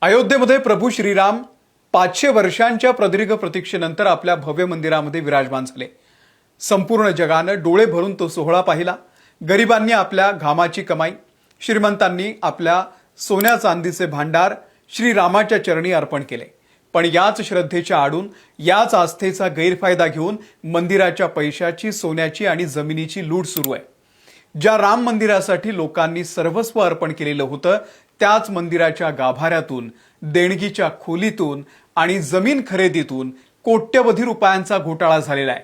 अयोध्येमध्ये प्रभू श्रीराम 500 वर्षांच्या प्रदीर्घ प्रतीक्षेनंतर आपल्या भव्य मंदिरामध्ये विराजमान झाले। संपूर्ण जगानं डोळे भरून तो सोहळा पाहिला। गरिबांनी आपल्या घामाची कमाई, श्रीमंतांनी आपल्या सोन्या चांदीचे भांडार श्रीरामाच्या चरणी अर्पण केले। पण याच श्रद्धेच्या आडून, याच आस्थेचा गैरफायदा घेऊन मंदिराच्या पैशाची, सोन्याची आणि जमिनीची लूट सुरू आहे। ज्या राम मंदिरासाठी लोकांनी सर्वस्व अर्पण केलेलं होतं, त्याच मंदिराच्या गाभाऱ्यातून, देणगीच्या खोलीतून आणि जमीन खरेदीतून कोट्यवधी रुपयांचा घोटाळा झालेला आहे।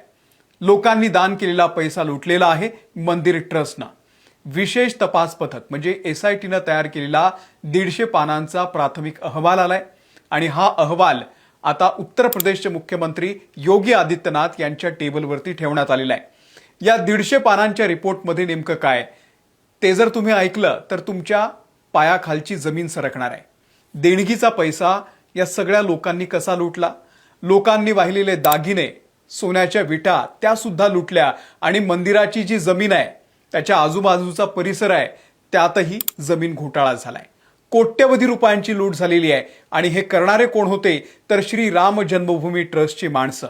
लोकांनी दान केलेला पैसा लुटलेला आहे मंदिर ट्रस्टनं। विशेष तपास पथक म्हणजे SITनं तयार केलेला 150 पानांचा प्राथमिक अहवाल आलाय आणि हा अहवाल आता उत्तर प्रदेशचे मुख्यमंत्री योगी आदित्यनाथ यांच्या टेबलवरती ठेवण्यात आलेला आहे। या 150 पानांच्या रिपोर्टमध्ये नेमकं काय ते जर तुम्ही ऐकलं तर तुमच्या पायाखालची जमीन सरकणार आहे। देणगीचा पैसा या सगळ्या लोकांनी कसा लुटला, लोकांनी वाहिलेले दागिने, सोन्याच्या विटा त्या सुद्धा लुटल्या आणि मंदिराची जी जमीन आहे, त्याच्या आजूबाजूचा परिसर आहे, त्यातही जमीन घोटाळा झालाय। कोट्यवधी रुपयांची लूट झालेली आहे आणि हे करणारे कोण होते तर श्री राम जन्मभूमी ट्रस्टची माणसं।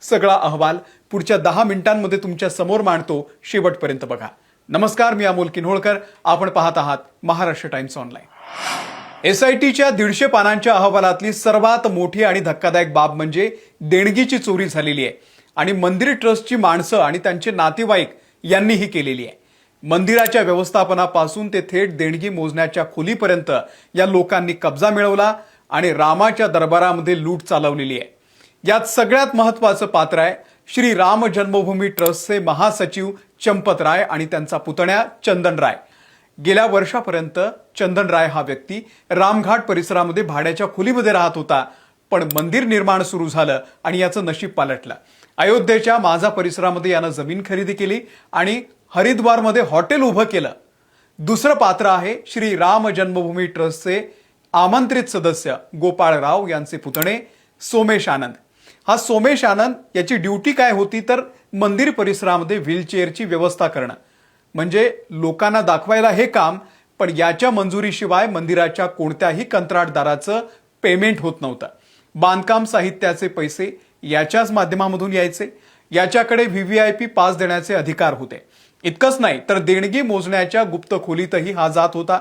सगळा अहवाल पुढच्या 10 मिनिटांमध्ये तुमच्या समोर मांडतो, शेवटपर्यंत बघा। नमस्कार, मी अमोल किन्होळकर, आपण पाहत आहात महाराष्ट्र टाइम्स ऑनलाईन। SITच्या 150 पानांच्या अहवालातली सर्वात मोठी आणि धक्कादायक बाब म्हणजे देणगीची चोरी झालेली आहे आणि मंदिर ट्रस्टची माणसं आणि त्यांचे नातेवाईक यांनी ही केलेली आहे। मंदिराच्या व्यवस्थापनापासून ते थेट देणगी मोजण्याच्या खोलीपर्यंत या लोकांनी कब्जा मिळवला आणि रामाच्या दरबारामध्ये लूट चालवलेली आहे। यात सगळ्यात महत्त्वाचं पात्र आहे श्री राम जन्मभूमी ट्रस्टचे महासचिव चंपत राय आणि त्यांचा पुतण्या चंदन राय। गेल्या वर्षापर्यंत चंदन राय हा व्यक्ती रामघाट परिसरामध्ये भाड्याच्या खोलीमध्ये राहत होता, पण मंदिर निर्माण सुरू झालं आणि याचं नशीब पालटलं। अयोध्येच्या माझा परिसरामध्ये यानं जमीन खरेदी केली आणि हरिद्वारमध्ये हॉटेल उभं केलं। दुसरं पात्र आहे श्री राम जन्मभूमी ट्रस्टचे आमंत्रित सदस्य गोपाळ राव यांचे पुतणे सोमेश आनंद। हा सोमेश आनंद याची ड्युटी काय होती तर मंदिर परिसरामध्ये व्हीलचेअरची व्यवस्था करणं, म्हणजे लोकांना दाखवायला हे काम, पण याच्या मंजुरीशिवाय मंदिराच्या कोणत्याही कंत्राटदाराचं पेमेंट होत नव्हतं। बांधकाम साहित्याचे पैसे याच्याच माध्यमामधून यायचे। याच्याकडे VVIP पास देण्याचे अधिकार होते। इतकंच नाही तर देणगी मोजण्याच्या गुप्त खोलीतही हा जात होता।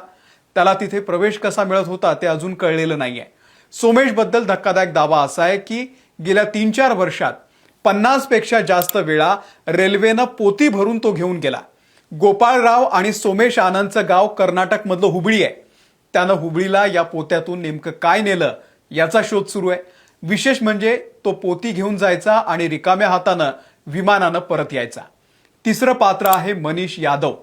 त्याला तिथे प्रवेश कसा मिळत होता ते अजून कळलेलं नाहीये। सोमेश बद्दल धक्कादायक दावा असा आहे की गेल्या 3-4 वर्षात 50 पेक्षा जास्त वेळा रेल्वेनं पोती भरून तो घेऊन गेला। गोपाळराव आणि सोमेश आनंदचं गाव कर्नाटक मधलं हुबळी आहे। त्यानं हुबळीला या पोत्यातून नेमकं काय नेलं याचा शोध सुरू आहे। विशेष म्हणजे तो पोती घेऊन जायचा आणि रिकाम्या हातानं विमानानं परत यायचा। तिसरं पात्र आहे मनीष यादव।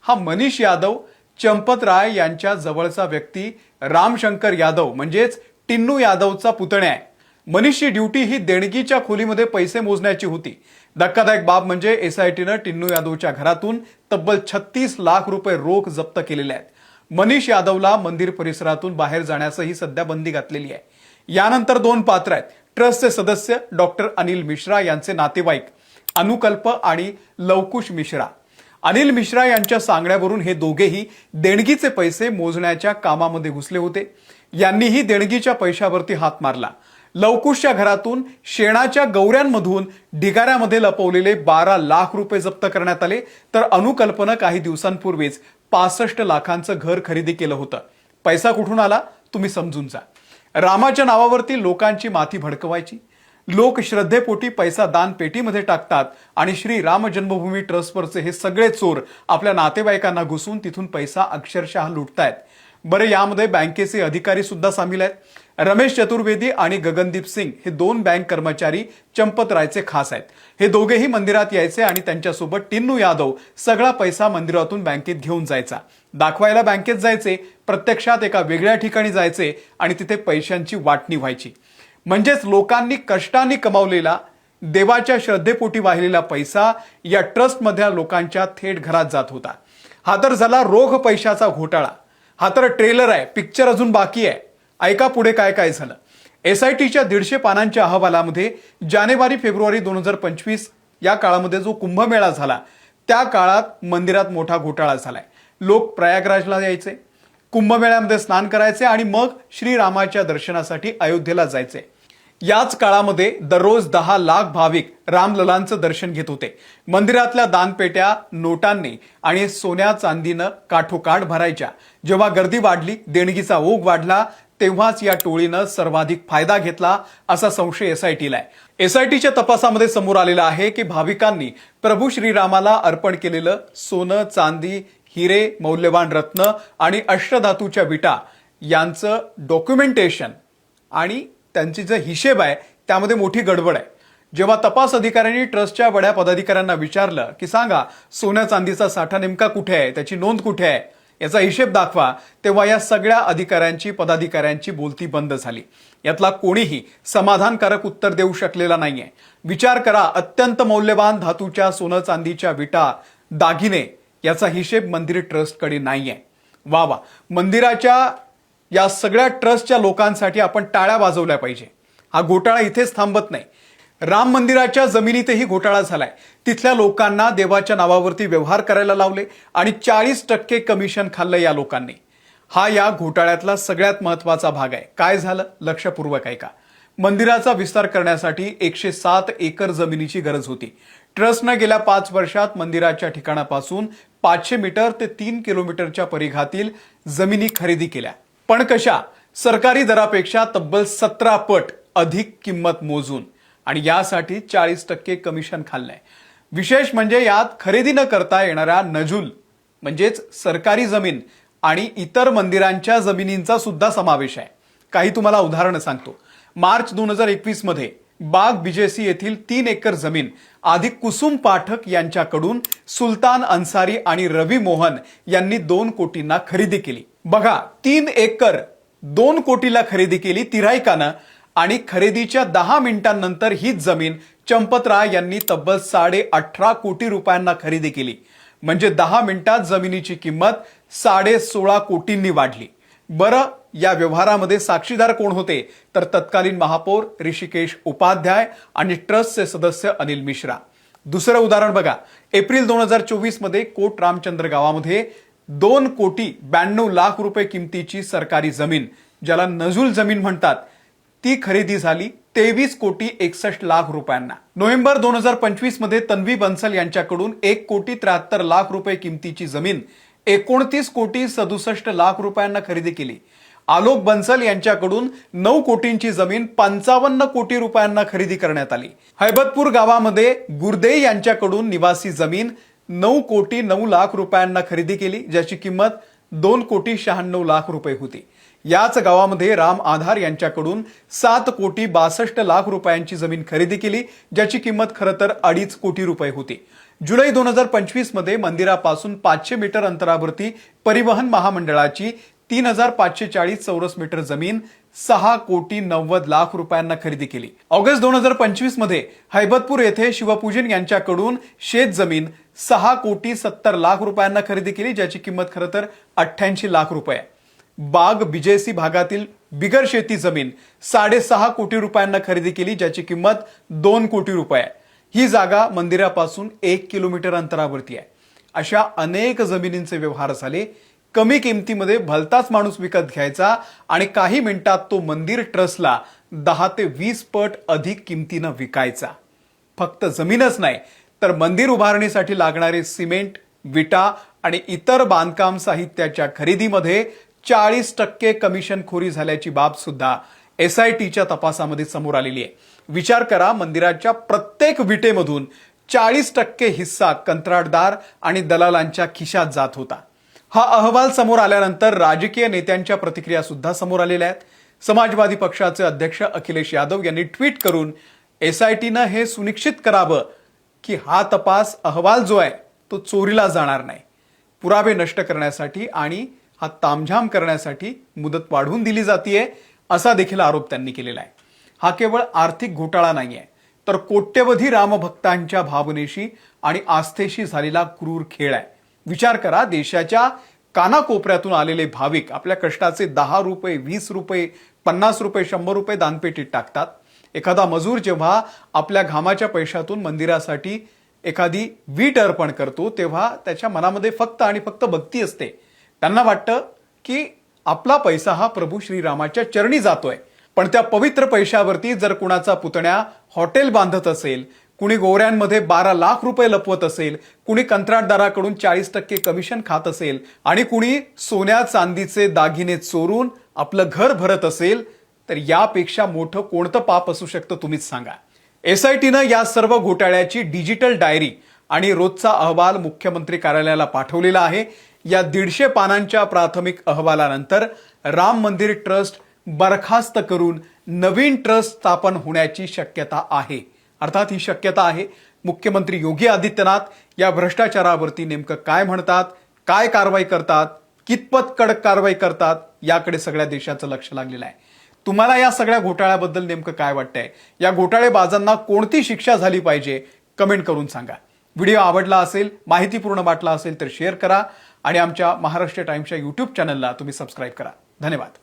हा मनीष यादव चंपत राय यांच्या जवळचा व्यक्ती रामशंकर यादव म्हणजेच टिन्नू यादवचा पुतण्या आहे। मनीषची ड्युटी ही देणगीच्या खोलीमध्ये पैसे मोजण्याची होती। धक्कादायक बाब म्हणजे SITनं टिन्नू यादवच्या घरातून तब्बल 36 लाख रुपये रोख जप्त केलेले आहेत। मनीष यादवला मंदिर परिसरातून बाहेर जाण्यासही सध्या बंदी घातलेली आहे। यानंतर 2 पात्र आहेत ट्रस्टचे सदस्य डॉक्टर अनिल मिश्रा यांचे नातेवाईक अनुकल्प आणि लवकुश मिश्रा। अनिल मिश्रा यांच्या सांगण्यावरून हे दोघेही देणगीचे पैसे मोजण्याच्या कामामध्ये घुसले होते। यांनीही देणगीच्या पैशावरती हात मारला। लवकुशच्या घरातून शेणाच्या गौऱ्यांमधून ढिगाऱ्यामध्ये लपवलेले 12 लाख रुपये जप्त करण्यात आले, तर अनुकल्पनं काही दिवसांपूर्वीच 65 लाखांचं घर खरेदी केलं होतं। पैसा कुठून आला तुम्ही समजून जा। रामाच्या नावावरती लोकांची माथी भडकवायची, लोक श्रद्धेपोटी पैसा दान पेटीमध्ये टाकतात आणि श्री राम जन्मभूमी ट्रस्टवरचे हे सगळे चोर आपल्या नातेवाईकांना घुसून तिथून पैसा अक्षरशः लुटतायत। बरे, यामध्ये बँकेचे अधिकारी सुद्धा सामील आहेत। रमेश चतुर्वेदी आणि गगनदीप सिंग हे 2 बँक कर्मचारी चंपत रायचे खास आहेत। हे दोघेही मंदिरात यायचे आणि त्यांच्यासोबत टिन्नू यादव सगळा पैसा मंदिरातून बँकेत घेऊन जायचा। दाखवायला बँकेत जायचे, प्रत्यक्षात एका वेगळ्या ठिकाणी जायचे आणि तिथे पैशांची वाटणी व्हायची। म्हणजेच लोकांनी कष्टाने कमावलेला, देवाच्या श्रद्धेपोटी वाहिलेला पैसा या ट्रस्टमधल्या लोकांच्या थेट घरात जात होता। हा तर झाला रोख पैशाचा घोटाळा। हा तर ट्रेलर आहे, पिक्चर अजून बाकी आहे। ऐका पुढे काय काय झालं। SITच्या 150 पानांच्या अहवालामध्ये जानेवारी-फेब्रुवारी 2025 या काळामध्ये जो कुंभमेळा झाला त्या काळात मंदिरात मोठा घोटाळा झालाय। लोक प्रयागराजला यायचे, कुंभमेळ्यामध्ये स्नान करायचे आणि मग श्रीरामाच्या दर्शनासाठी अयोध्येला जायचे। याच काळामध्ये दररोज 10 लाख भाविक रामललांचं दर्शन घेत होते। मंदिरातल्या दानपेट्या नोटांनी आणि सोन्या चांदीनं काठोकाठ भरायच्या। जेव्हा गर्दी वाढली, देणगीचा ओघ वाढला, तेव्हाच या टोळीनं सर्वाधिक फायदा घेतला असा संशय एसआयटीला आहे। एसआयटीच्या तपासामध्ये समोर आलेला आहे की भाविकांनी प्रभू श्रीरामाला अर्पण केलेलं सोनं, चांदी, हिरे, मौल्यवान रत्न आणि अष्टधातूच्या विटा यांचं डॉक्युमेंटेशन आणि त्यांची जो हिशेब आहे त्यामध्ये मोठी गडबड आहे। जेव्हा तपास अधिकाऱ्यांनी ट्रस्टच्या बड्या पदाधिकाऱ्यांना विचारलं की सांगा सोन्या चांदीचा साठा नेमका कुठे आहे, त्याची नोंद कुठे आहे, याचा हिशेब दाखवा, तेव्हा या सगळ्या अधिकाऱ्यांची पदाधिकाऱ्यांची बोलती बंद झाली। यातला कोणीही समाधानकारक उत्तर देऊ शकलेला नाहीये। विचार करा, अत्यंत मौल्यवान धातूच्या सोनं चांदीच्या विटा, दागिने याचा हिशेब मंदिर ट्रस्टकडे नाहीये। वा वा, मंदिराच्या या सगळ्या ट्रस्टच्या लोकांसाठी आपण टाळ्या वाजवल्या पाहिजे। हा घोटाळा इथेच थांबत नाही। राम मंदिराच्या जमिनीतही घोटाळा झालाय। तिथल्या लोकांना देवाच्या नावावरती व्यवहार करायला लावले आणि 40% कमिशन खाल्लं या लोकांनी। हा या घोटाळ्यातला सगळ्यात महत्त्वाचा भाग आहे। काय झालं, लक्षपूर्वक ऐका। मंदिराचा विस्तार करण्यासाठी 107 एकर जमिनीची गरज होती। ट्रस्टने गेल्या 5 वर्षात मंदिराच्या ठिकाणापासून 500 मीटर ते 3 किलोमीटरच्या परिघातील जमिनी खरेदी केल्या, पण कशा? सरकारी दरापेक्षा तब्बल 17 पट अधिक किंमत मोजून, आणि यासाठी 40% कमिशन खाल्लंय। विशेष म्हणजे यात खरेदी न करता येणाऱ्या नजूल म्हणजेच सरकारी जमीन आणि इतर मंदिरांच्या जमिनींचा सुद्धा समावेश आहे। काही तुम्हाला उदाहरणं सांगतो। मार्च 2021 मध्ये बाग बीजेसी येथील 3 एकर जमीन आधी कुसुम पाठक यांच्याकडून सुलतान अन्सारी आणि रवी मोहन यांनी 2 कोटींना खरेदी केली। बघा, 3 एकर 2 कोटीला खरेदी केली तिराईकानं, आणि खरेदीच्या 10 मिनिटांनंतर हीच जमीन चंपतराय यांनी तब्बल 18.5 कोटी रुपयांना खरेदी केली। म्हणजे 10 मिनिटात जमिनीची किंमत 16.5 कोटींनी वाढली। बरं, या व्यवहारामध्ये साक्षीदार कोण होते? तर तत्कालीन महापौर ऋषिकेश उपाध्याय आणि ट्रस्टचे सदस्य अनिल मिश्रा। दुसरं उदाहरण बघा, एप्रिल 2024 मध्ये कोट रामचंद्र गावामध्ये 2 कोटी 92 लाख रुपये किमतीची सरकारी जमीन, ज्याला नजूल जमीन म्हणतात, ती खरेदी झाली 23 कोटी 61 लाख रुपयांना। नोव्हेंबर 2025 मध्ये तन्वी बन्सल यांच्याकडून 1 कोटी 73 लाख रुपये किमतीची जमीन 29 कोटी 67 लाख रुपयांना खरेदी केली। आलोक बन्सल यांच्याकडून 9 कोटींची जमीन 55 कोटी रुपयांना खरेदी करण्यात आली। हैबतपूर गावामध्ये गुरदे यांच्याकडून निवासी जमीन 9 कोटी 9 लाख रुपयांना खरेदी केली, ज्याची किंमत 2 कोटी 96 लाख रुपये होती। याच गावामध्ये राम आधार यांच्याकडून 7 कोटी 62 लाख रुपयांची जमीन खरेदी केली, ज्याची किंमत खरं तर 2.5 कोटी रुपये होती। जुलै 2025 मध्ये मंदिरापासून 500 मीटर अंतरावरती परिवहन महामंडळाची 3540 चौरस मीटर जमीन 6 कोटी 90 लाख रुपयांना खरेदी केली। ऑगस्ट 2025 मध्ये हैबतपूर येथे शिवपूजन यांच्याकडून शेत जमीन 6 कोटी 70 लाख रुपयांना खरेदी केली, ज्याची किंमत खरं तर 88 लाख रुपये। बाग बीजेसी भागातील बिगर शेती जमीन 6.5 कोटी रुपयांना खरेदी केली, ज्याची किंमत 2 कोटी रुपये। ही जागा मंदिरापासून 1 किलोमीटर अंतरावरती आहे। अशा अनेक जमिनींचे व्यवहार झाले। कमी किमतीमध्ये भलताच माणूस विकत घ्यायचा आणि काही मिनिटात तो मंदिर ट्रस्टला 10 ते 20 पट अधिक किमतीनं विकायचा। फक्त जमीनच नाही तर मंदिर उभारणीसाठी लागणारे सिमेंट, विटा आणि इतर बांधकाम साहित्याच्या खरेदीमध्ये 40% कमिशनखोरी झाल्याची बाब सुद्धा एसआयटीच्या तपासामध्ये समोर आलेली आहे। विचार करा, मंदिराच्या प्रत्येक विटेमधून 40% हिस्सा कंत्राटदार आणि दलालांच्या खिशात जात होता। हा अहवाल समोर आल्यानंतर राजकीय नेत्यांच्या प्रतिक्रिया सुद्धा समोर आलेल्या आहेत। समाजवादी पक्षाचे अध्यक्ष अखिलेश यादव यांनी ट्विट करून एसआयटीनं हे सुनिश्चित करावं की हा तपास अहवाल जो आहे तो चोरीला जाणार नाही। पुरावे नष्ट करण्यासाठी आणि हा तामझाम करण्यासाठी मुदत वाढवून दिली जातीये, असा देखील आरोप त्यांनी केलेला आहे। हा केवळ आर्थिक घोटाळा नाहीये, तर कोट्यवधी रामभक्तांच्या भावनेशी आणि आस्थेशी झालेला क्रूर खेळ आहे। विचार करा, देशाच्या कानाकोपऱ्यातून आलेले भाविक आपल्या कष्टाचे 10 रुपये, 20 रुपये, 50 रुपये, 100 रुपये दानपेटीत टाकतात। एखादा मजूर जेव्हा आपल्या घामाच्या पैशातून मंदिरासाठी एखादी वीट अर्पण करतो, तेव्हा त्याच्या मनामध्ये फक्त आणि फक्त भक्ती असते। त्यांना वाटतं की आपला पैसा हा प्रभू श्रीरामाच्या चरणी जातोय, पण त्या पवित्र पैशावरती जर कुणाचा पुतण्या हॉटेल बांधत असेल, कुणी गोऱ्यांमध्ये 12 लाख रुपये लपवत असेल, कुणी कंत्राटदाराकडून 40% कमिशन खात असेल आणि कुणी सोन्या चांदीचे दागिने चोरून आपलं घर भरत असेल, तर यापेक्षा मोठं कोणतं पाप असू शकतं तुम्हीच सांगा. SITनं या सर्व घोटाळ्याची डिजिटल डायरी आणि रोजचा अहवाल मुख्यमंत्री कार्यालयाला पाठवलेला आहे. या 150 पानांच्या प्राथमिक अहवालानंतर राम मंदिर ट्रस्ट बरखास्त करून नवीन ट्रस्ट स्थापन होण्याची शक्यता आहे. अर्थात ही शक्यता आहे. मुख्यमंत्री योगी आदित्यनाथ या भ्रष्टाचारावरती नेमकं काय म्हणतात, काय कारवाई करतात, कितपत कडक कारवाई करतात, याकडे सगळ्या देशाचं लक्ष लागलेलं आहे. तुम्हाला या सगळ्या घोटाळ्याबद्दल नेमकं काय वाटतंय? या घोटाळेबाजांना कोणती शिक्षा झाली पाहिजे? कमेंट करून सांगा. व्हिडिओ आवडला असेल, माहितीपूर्ण वाटला असेल तर शेअर करा आणि आमच्या महाराष्ट्र टाइम्सच्या YouTube चॅनलला तुम्ही सबस्क्राईब करा. धन्यवाद.